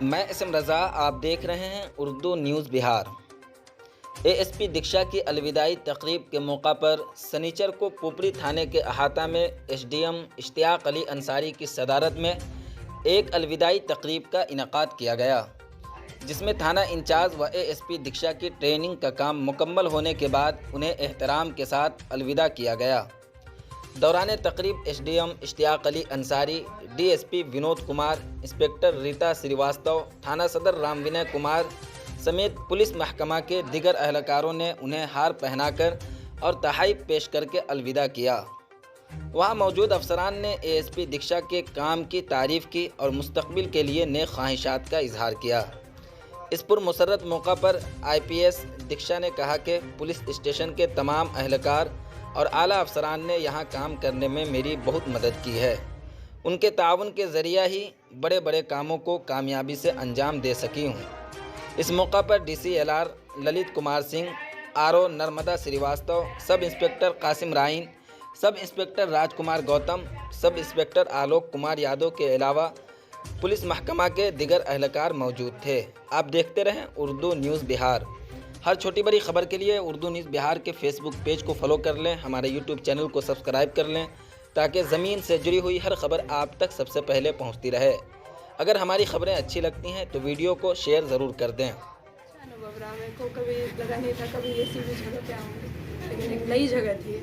मैं इसम रज़ा, आप देख रहे हैं उर्दू न्यूज़ बिहार। एएसपी दीक्षा की अलविदाई तकरीब के मौका पर सनीचर को पुपरी थाने के अहाता में एसडीएम इश्तियाक अली अंसारी की सदारत में एक अलविदाई तकरीब का इनेकाद किया गया, जिसमें थाना इंचार्ज व एएसपी दीक्षा की ट्रेनिंग का काम मुकम्मल होने के बाद उन्हें एहतराम के साथ अलविदा किया गया। दौरान तकरीब SDM Ishtiyaq Ali Ansari, DSP Vinod Kumar, inspector Rita Srivastava, थाना सदर राम विनय कुमार समेत पुलिस महकमा के दिगर अहलकारों ने उन्हें हार पहनाकर और तहाइफ पेश करके अलविदा किया। वहां मौजूद अफसरान ने एएसपी दीक्षा के काम की तारीफ़ की और मुस्तकबिल के लिए नेक ख्वाहिशात का इजहार किया। इस पुरमसरत मौका पर आईपीएस दीक्षा ने कहा कि पुलिस स्टेशन के तमाम अहलकार और आला अफसरान ने यहाँ काम करने में मेरी बहुत मदद की है। उनके ताउन के ज़रिया ही बड़े बड़े कामों को कामयाबी से अंजाम दे सकी हूँ। इस मौका पर DCLR Lalit Kumar Singh, RO Narmada Srivastava, sub inspector Qasim राइन, सब इंस्पेक्टर राजकुमार गौतम, सब इंस्पेक्टर आलोक कुमार यादव के अलावा पुलिस महकमा के दिगर अहलकार मौजूद थे। आप देखते रहें उर्दू न्यूज़ बिहार। हर छोटी बड़ी खबर के लिए उर्दू न्यूज़ बिहार के फेसबुक पेज को फॉलो कर लें, हमारे यूट्यूब चैनल को सब्सक्राइब कर लें, ताकि ज़मीन से जुड़ी हुई हर खबर आप तक सबसे पहले पहुंचती रहे। अगर हमारी खबरें अच्छी लगती हैं तो वीडियो को शेयर ज़रूर कर दें। अनुभव रहा, मेरे को कभी लगा नहीं था कभी ये सीधी जगह पे आऊँगी, लेकिन एक नई जगह थी,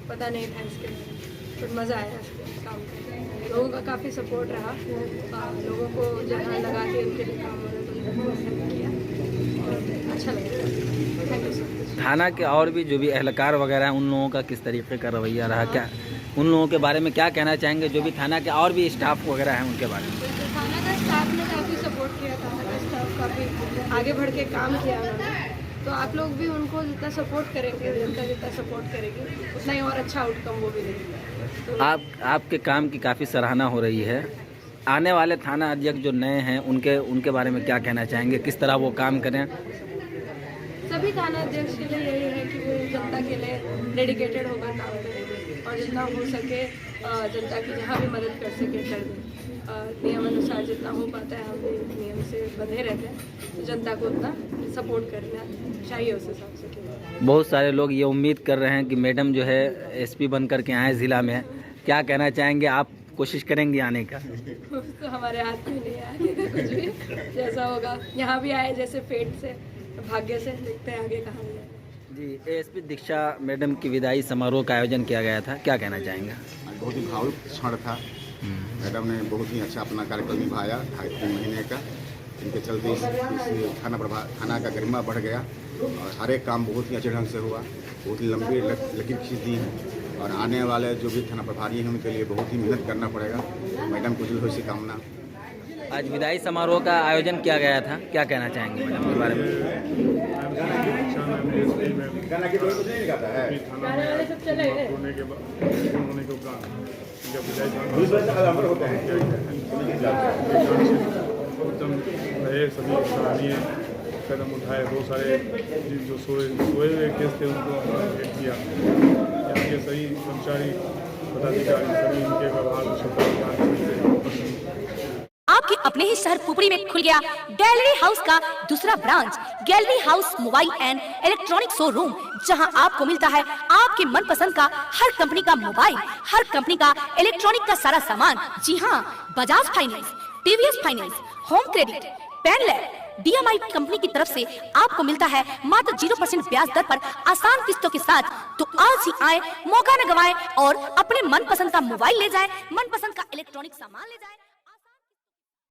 पता नहीं था इसके लिए, पर मज़ा आया इसके काम करके। लोगों का काफ़ी सपोर्ट रहा, लोगों को जहाँ लगा के उनके लिए काम हो रहा तो हेल्प किया और अच्छा लगा। Thank you so much. थाना के और भी जो भी अहलकार वगैरह हैं, उन लोगों का किस तरीके का रवैया रहा, क्या उन लोगों के बारे में क्या कहना चाहेंगे? जो भी थाना के और भी स्टाफ वगैरह हैं उनके बारे में। थाना का स्टाफ ने काफ़ी सपोर्ट किया, थाना का स्टाफ काफ़ी आगे बढ़ के काम किया उन्होंने, तो आप लोग भी उनको जितना सपोर्ट करेंगे, जनता जितना सपोर्ट करेगी उतना ही और अच्छा आउटकम वो भी देंगे। तो आपके काम की काफ़ी सराहना हो रही है। आने वाले थाना अध्यक्ष जो नए हैं उनके बारे में क्या कहना चाहेंगे, किस तरह वो काम करें? सभी थाना अध्यक्ष के लिए यही है कि वो जनता के लिए डेडिकेटेड होकर काम करें और जितना हो सके जनता की जहाँ भी मदद कर सके कर दें। नियम अनुसार जितना हो पाता है हम भी नियम से बंधे रहते हैं, तो जनता को उतना सपोर्ट करना चाहिए उस हिसाब से। बहुत सारे लोग ये उम्मीद कर रहे हैं कि मैडम जो है एसपी बन करके आए ज़िला में, क्या कहना चाहेंगे? आप कोशिश करेंगे आने का? तो हमारे हाथ में नहीं आए कुछ भी, जैसा होगा यहाँ भी आए जैसे पेट से, भाग्य से, देखते हैं आगे कहाँ जाए। जी, एएसपी दीक्षा मैडम की विदाई समारोह का आयोजन किया गया था, क्या कहना चाहेंगे? बहुत ही भावुक क्षण था। मैडम ने बहुत ही अच्छा अपना कार्यक्रम निभाया 2.5-3 महीने का। इनके चलते इस थाना का गरिमा बढ़ गया और हर एक काम बहुत ही अच्छे ढंग से हुआ। बहुत ही लंबी लकीर खींच दी है और आने वाले जो भी थाना प्रभारी हैं उनके लिए बहुत ही मेहनत करना पड़ेगा। मैडम को दिल से कामना। आज विदाई समारोह का आयोजन किया गया था, क्या कहना चाहेंगे मैडम के बारे में? सभी सराहनीय कदम उठाए, बहुत सारे जो सोए हुए केस थे उनको भेंट किया। यहाँ के सही कर्मचारी पदाधिकारी सभी उनके व्यवहार आपके अपने ही शहर पुपरी में खुल गया गैलरी हाउस का दूसरा branch, gallery house mobile and electronic showroom, जहां आपको मिलता है आपके मनपसंद का हर कंपनी का मोबाइल, हर कंपनी का इलेक्ट्रॉनिक का सारा सामान। जी हां, Bajaj finance, TVS finance, home credit, पेनलैब, DMI कंपनी की तरफ से आपको मिलता है मात्र 0% ब्याज दर पर आसान किस्तों के साथ। तो आज ही आए, मौका न गवाएं और अपने मनपसंद का मोबाइल ले जाएं, मनपसंद का इलेक्ट्रॉनिक सामान ले जाएं।